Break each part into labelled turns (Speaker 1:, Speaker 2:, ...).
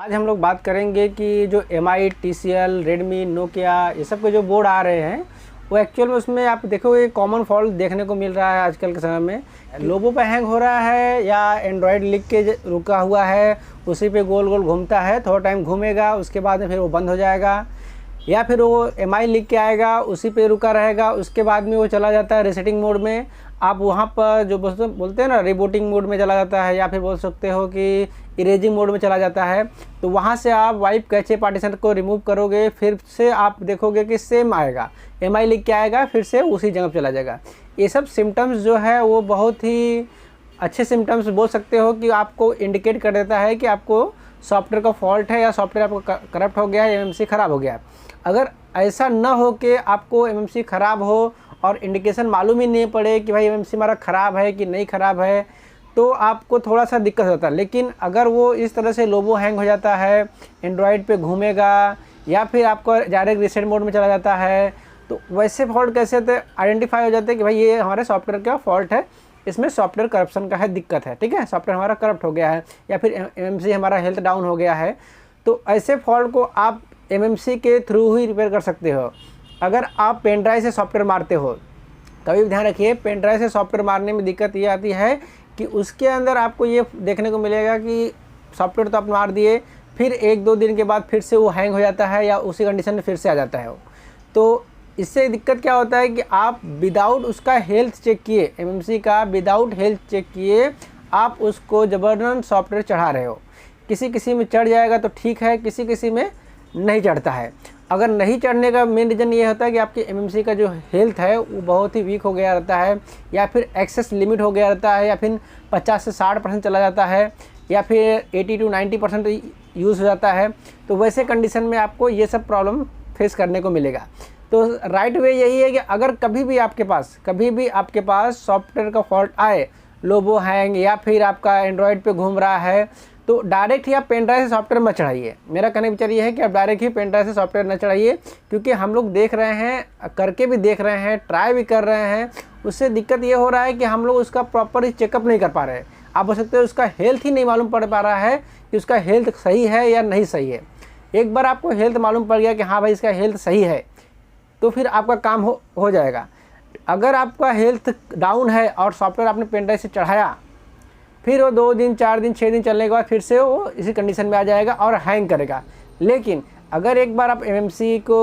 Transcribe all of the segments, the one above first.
Speaker 1: आज हम लोग बात करेंगे कि जो MI, TCL, रेडमी, नोकिया ये सब के जो बोर्ड आ रहे हैं वो एक्चुअल में उसमें आप देखोगे कॉमन फॉल्ट देखने को मिल रहा है आजकल के समय में। लोगों पे हैंग हो रहा है या एंड्रॉयड लिख के रुका हुआ है, उसी पे गोल गोल घूमता है, थोड़ा टाइम घूमेगा उसके बाद में फिर वो बंद हो जाएगा, या फिर वो MI लिख के आएगा उसी पे रुका रहेगा, उसके बाद में वो चला जाता है रीसेटिंग मोड में। आप वहाँ पर जो बोलते हैं ना रिबूटिंग मोड में चला जाता है, या फिर बोल सकते हो कि इरेजिंग मोड में चला जाता है। तो वहाँ से आप वाइप कैचे पार्टीशन को रिमूव करोगे, फिर से आप देखोगे कि सेम आएगा, MI लिख के आएगा, फिर से उसी जगह पर चला जाएगा। ये सब सिम्टम्स जो है वो बहुत ही अच्छे सिम्टम्स बोल सकते हो कि आपको इंडिकेट कर देता है कि आपको सॉफ्टवेयर का फॉल्ट है या सॉफ्टवेयर आपका करप्ट हो गया है, MMC ख़राब हो गया है। अगर ऐसा न हो कि आपको MMC ख़राब हो और इंडिकेशन मालूम ही नहीं पड़े कि भाई MMC हमारा ख़राब है कि नहीं ख़राब है, तो आपको थोड़ा सा दिक्कत होता है। लेकिन अगर वो इस तरह से लोबो हैंग हो जाता है, एंड्रॉयड पे घूमेगा, या फिर आपको डायरेक्ट रीसेट मोड में चला जाता है, तो वैसे फॉल्ट कैसे होते हैं आइडेंटिफाई हो जाते हैं कि भाई ये हमारे सॉफ्टवेयर का फॉल्ट है, इसमें सॉफ्टवेयर करप्शन का है, दिक्कत है, ठीक है, सॉफ्टवेयर हमारा करप्ट हो गया है या फिर MMC हमारा हेल्थ डाउन हो गया है। तो ऐसे फॉल्ट को आप MMC के थ्रू ही रिपेयर कर सकते हो। अगर आप पेन ड्राइव से सॉफ्टवेयर मारते हो, कभी भी ध्यान रखिए पेन ड्राइव से सॉफ्टवेयर मारने में दिक्कत ये आती है कि उसके अंदर आपको ये देखने को मिलेगा कि सॉफ्टवेयर तो आप मार दिए, फिर 1-2 दिन के बाद फिर से वो हैंग हो जाता है या उसी कंडीशन में फिर से आ जाता है वो। तो इससे दिक्कत क्या होता है कि आप विदाउट उसका हेल्थ चेक किए, MMC का विदाउट हेल्थ चेक किए आप उसको ज़बरदस्त सॉफ्टवेयर चढ़ा रहे हो। किसी किसी में चढ़ जाएगा तो ठीक है, किसी किसी में नहीं चढ़ता है। अगर नहीं चढ़ने का मेन रीज़न ये होता है कि आपकी MMC का जो हेल्थ है वो बहुत ही वीक हो गया रहता है, या फिर एक्सेस लिमिट हो गया रहता है, या फिर 50 से 60% चला जाता है, या फिर 80 to 90% यूज़ हो जाता है। तो वैसे कंडीशन में आपको ये सब प्रॉब्लम फेस करने को मिलेगा। तो राइट वे यही है कि अगर कभी भी आपके पास सॉफ्टवेयर का फॉल्ट आए, लोबो हैंग या फिर आपका एंड्रॉयड पे घूम रहा है, तो डायरेक्ट ही आप पेन ड्राइव से सॉफ्टवेयर मत चढ़ाइए। मेरा कहने का विचार ये है कि आप डायरेक्ट ही पेन ड्राइव से सॉफ्टवेयर न चढ़ाइए, क्योंकि हम लोग देख रहे हैं, करके भी देख रहे हैं, ट्राई भी कर रहे हैं, उससे दिक्कत ये हो रहा है कि हम लोग उसका प्रॉपर चेकअप नहीं कर पा रहे हैं। आप बोल सकते हो उसका हेल्थ ही नहीं मालूम पड़ पा रहा है कि उसका हेल्थ सही है या नहीं सही है। एक बार आपको हेल्थ मालूम पड़ गया कि हाँ भाई इसका हेल्थ सही है, तो फिर आपका काम हो जाएगा। अगर आपका हेल्थ डाउन है और सॉफ्टवेयर आपने पेन ड्राइव से चढ़ाया, फिर वो 2 दिन 4 दिन 6 दिन चलने के बाद फिर से वो इसी कंडीशन में आ जाएगा और हैंग करेगा। लेकिन अगर एक बार आप MMC को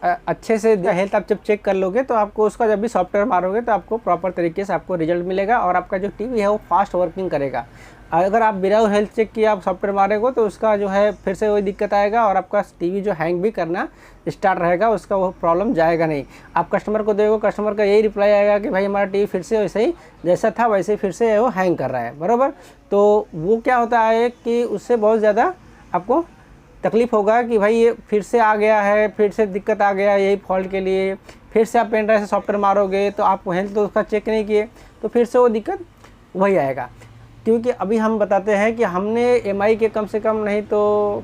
Speaker 1: अच्छे से हेल्थ आप जब चेक कर लोगे, तो आपको उसका जब भी सॉफ्टवेयर मारोगे तो आपको प्रॉपर तरीके से आपको रिजल्ट मिलेगा और आपका जो TV है वो फास्ट वर्किंग करेगा। अगर आप बिना हेल्थ चेक किए आप सॉफ्टवेयर मारेंगे तो उसका जो है फिर से वही दिक्कत आएगा और आपका TV जो हैंग भी करना स्टार्ट रहेगा, उसका वो प्रॉब्लम जाएगा नहीं। आप कस्टमर को देखो, कस्टमर का यही रिप्लाई आएगा कि भाई हमारा TV फिर से वैसे ही जैसा था वैसे ही फिर से वो हैंग कर रहा है, बराबर। तो वो क्या होता है कि उससे बहुत ज़्यादा आपको तकलीफ़ होगा कि भाई ये फिर से आ गया है, फिर से दिक्कत आ गया यही फॉल्ट के लिए, फिर से आप पेन ड्राइव से सॉफ्टवेयर मारोगे तो आप हेल्थ तो उसका चेक नहीं किए, तो फिर से वो दिक्कत वही आएगा। क्योंकि अभी हम बताते हैं कि हमने MI के कम से कम नहीं तो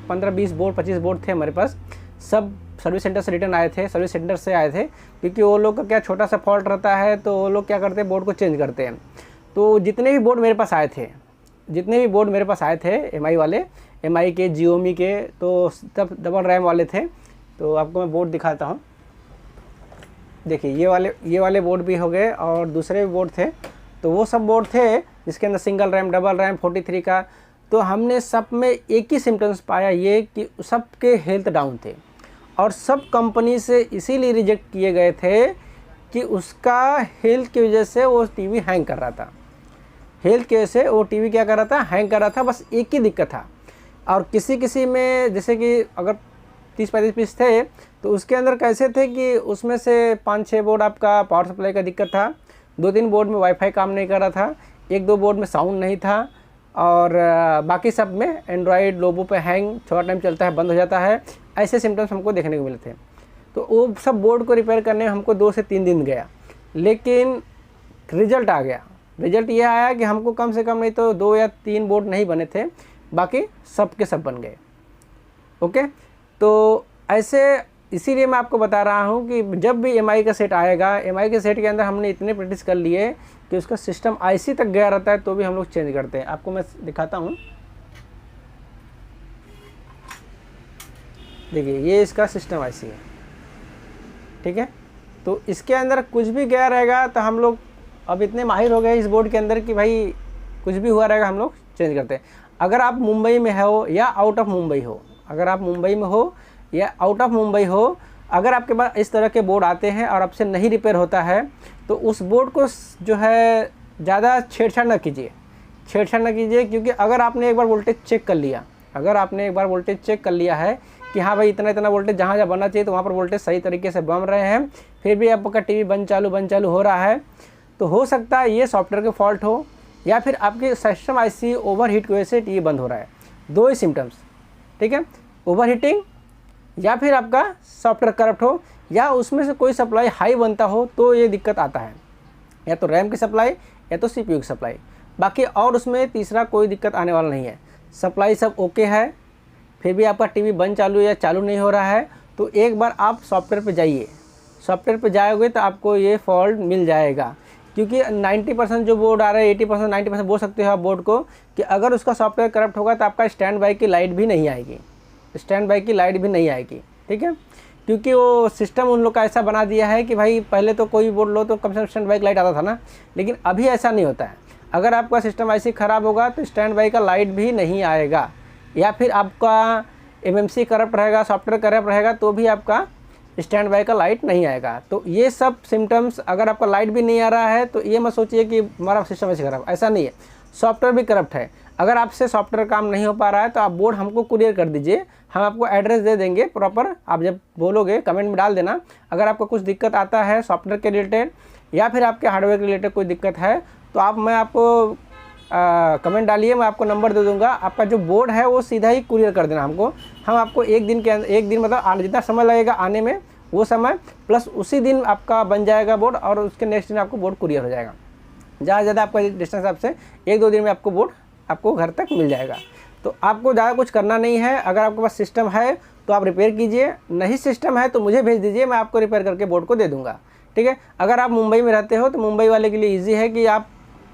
Speaker 1: 15-20 बोर्ड 25 बोर्ड थे हमारे पास, सब सर्विस सेंटर से रिटर्न आए थे, सर्विस सेंटर से आए थे, क्योंकि वो लोग का क्या छोटा सा फॉल्ट रहता है तो वो लोग क्या करते हैं बोर्ड को चेंज करते हैं। तो जितने भी बोर्ड मेरे पास आए थे MI वाले, MI के, Xiaomi के, तो तब डबल रैम वाले थे। तो आपको मैं बोर्ड दिखाता हूँ, देखिए ये वाले बोर्ड भी हो गए और दूसरे भी बोर्ड थे। तो वो सब बोर्ड थे जिसके अंदर सिंगल रैम, डबल रैम, 43 का। तो हमने सब में एक ही सिम्टम्स पाया ये कि सबके हेल्थ डाउन थे और सब कंपनी से इसीलिए रिजेक्ट किए गए थे कि उसका हेल्थ की वजह से वो TV हैंग कर रहा था, हेल्थ की वजह से वो TV क्या कर रहा था, हैंग कर रहा था, बस एक ही दिक्कत था। और किसी में जैसे कि अगर 30-35 पीस थे तो उसके अंदर कैसे थे कि उसमें से 5-6 बोर्ड आपका पावर सप्लाई का दिक्कत था, 2-3 बोर्ड में वाईफाई काम नहीं कर रहा था, 1-2 बोर्ड में साउंड नहीं था, और बाकी सब में एंड्रॉयड लोबो पे हैंग थोड़ा टाइम चलता है, बंद हो जाता है। ऐसे सिम्टम्स हमको देखने को मिले थे। तो वो सब बोर्ड को रिपेयर करने में हमको 2 से 3 दिन गया, लेकिन रिजल्ट आ गया। रिजल्ट ये आया कि हमको कम से कम नहीं तो 2 या 3 बोर्ड नहीं बने थे, बाकी सब के सब बन गए। ओके, तो ऐसे इसीलिए मैं आपको बता रहा हूँ कि जब भी MI का सेट आएगा, MI के सेट के अंदर हमने इतने प्रैक्टिस कर लिए कि उसका सिस्टम IC तक गया रहता है तो भी हम लोग चेंज करते हैं। आपको मैं दिखाता हूँ, देखिए ये इसका सिस्टम आईसी है, ठीक है। तो इसके अंदर कुछ भी गया रहेगा तो हम लोग अब इतने माहिर हो गए इस बोर्ड के अंदर कि भाई कुछ भी हुआ रहेगा हम लोग चेंज करते हैं। अगर आप मुंबई में हो या आउट ऑफ मुंबई हो, अगर आप मुंबई में हो या आउट ऑफ मुंबई हो, अगर आपके पास इस तरह के बोर्ड आते हैं और आपसे नहीं रिपेयर होता है तो उस बोर्ड को जो है ज़्यादा छेड़छाड़ ना कीजिए, क्योंकि अगर आपने एक बार वोल्टेज चेक कर लिया, अगर आपने एक बार वोल्टेज चेक कर लिया है कि हाँ भाई इतना इतना वोल्टेज जहाँ जहाँ बनना चाहिए तो वहाँ पर वोल्टेज सही तरीके से बन रहे हैं, फिर भी आपका टीवी बंद चालू हो रहा है, तो हो सकता है ये सॉफ्टवेयर के फॉल्ट हो या फिर आपके सिस्टम आईसी ओवरहीट की वजह से टीवी बंद हो रहा है। दो ही सिम्टम्स, ठीक है, ओवरहीटिंग या फिर आपका सॉफ्टवेयर करप्ट हो या उसमें से कोई सप्लाई हाई बनता हो तो ये दिक्कत आता है, या तो रैम की सप्लाई या तो सीपीयू की सप्लाई। बाकी और उसमें तीसरा कोई दिक्कत आने वाला नहीं है, सप्लाई सब ओके है, फिर भी आपका टीवी बंद चालू या चालू नहीं हो रहा है तो एक बार आप सॉफ्टवेयर पे जाइए, सॉफ्टवेयर पे जाओगे तो आपको ये फॉल्ट मिल जाएगा। क्योंकि 90% जो बोर्ड आ रहा है, 80% 90% बोल सकते हो आप बोर्ड को कि अगर उसका सॉफ्टवेयर करप्ट होगा तो आपका स्टैंड बाई की लाइट भी नहीं आएगी, ठीक है। क्योंकि वो सिस्टम उन लोग का ऐसा बना दिया है कि भाई पहले तो कोई बोर्ड लो तो कम से कम स्टैंड बाई की लाइट आता था ना, लेकिन अभी ऐसा नहीं होता है। अगर आपका सिस्टम आईसी ख़राब होगा तो स्टैंड बाई का लाइट भी नहीं आएगा, या फिर आपका एमएमसी करप्ट रहेगा, सॉफ्टवेयर करप्ट रहेगा तो भी आपका स्टैंड बाई का लाइट नहीं आएगा। तो ये सब सिम्टम्स, अगर आपका लाइट भी नहीं आ रहा है तो ये मत सोचिए कि हमारा सिस्टम ऐसे खराब, ऐसा नहीं है, सॉफ्टवेयर भी करप्ट है। अगर आपसे सॉफ्टवेयर काम नहीं हो पा रहा है तो आप बोर्ड हमको कुरियर कर दीजिए, हम आपको एड्रेस दे देंगे प्रॉपर, आप जब बोलोगे कमेंट में डाल देना। अगर आपको कुछ दिक्कत आता है सॉफ्टवेयर के रिलेटेड या फिर आपके हार्डवेयर के रिलेटेड कोई दिक्कत है तो मैं आपको कमेंट डालिए, मैं आपको नंबर दे दूंगा। आपका जो बोर्ड है वो सीधा ही कुरियर कर देना हमको, हम आपको एक दिन के अंदर, एक दिन मतलब जितना समय लगेगा आने में वो समय प्लस उसी दिन आपका बन जाएगा बोर्ड और उसके नेक्स्ट दिन आपको बोर्ड कुरियर हो जाएगा। ज़्यादा ज़्यादा आपका डिस्टेंस आपसे 1-2 दिन में आपको बोर्ड आपको घर तक मिल जाएगा। तो आपको ज़्यादा कुछ करना नहीं है। अगर आपके पास सिस्टम है तो आप रिपेयर कीजिए, नहीं सिस्टम है तो मुझे भेज दीजिए, मैं आपको रिपेयर करके बोर्ड को दे दूँगा, ठीक है। अगर आप मुंबई में रहते हो तो मुंबई वाले के लिए ईजी है कि आप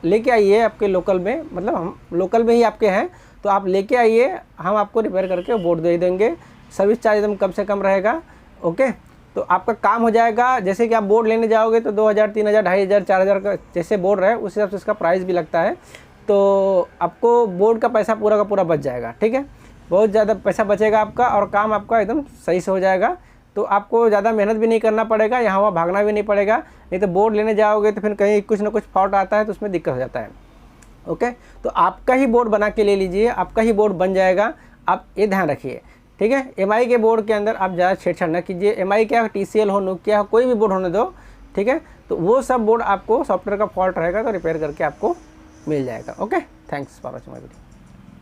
Speaker 1: लेके आइए आपके लोकल में, मतलब हम लोकल में ही आपके हैं तो आप लेके आइए, हम आपको रिपेयर करके बोर्ड दे देंगे। सर्विस चार्ज एकदम कम से कम रहेगा, ओके। तो आपका काम हो जाएगा। जैसे कि आप बोर्ड लेने जाओगे तो 2000, 3000, 2500, 4000 का जैसे बोर्ड रहे उस हिसाब से इसका प्राइस भी लगता है, तो आपको बोर्ड का पैसा पूरा का पूरा बच जाएगा, ठीक है। बहुत ज़्यादा पैसा बचेगा आपका और काम आपका एकदम सही से हो जाएगा। तो आपको ज़्यादा मेहनत भी नहीं करना पड़ेगा, यहाँ वहाँ भागना भी नहीं पड़ेगा। नहीं तो बोर्ड लेने जाओगे तो फिर कहीं कुछ ना कुछ फॉल्ट आता है तो उसमें दिक्कत हो जाता है, ओके। तो आपका ही बोर्ड बना के ले लीजिए, आपका ही बोर्ड बन जाएगा, आप ये ध्यान रखिए, ठीक है। एमआई के बोर्ड के अंदर आप ज़्यादा छेड़छाड़ न कीजिए। एमआई क्या, टीसीएल हो, नोकिया हो, कोई भी बोर्ड होने दो, ठीक है। तो वो सब बोर्ड आपको सॉफ्टवेयर का फॉल्ट रहेगा तो रिपेयर करके आपको मिल जाएगा, okay. Thanks for watching my video.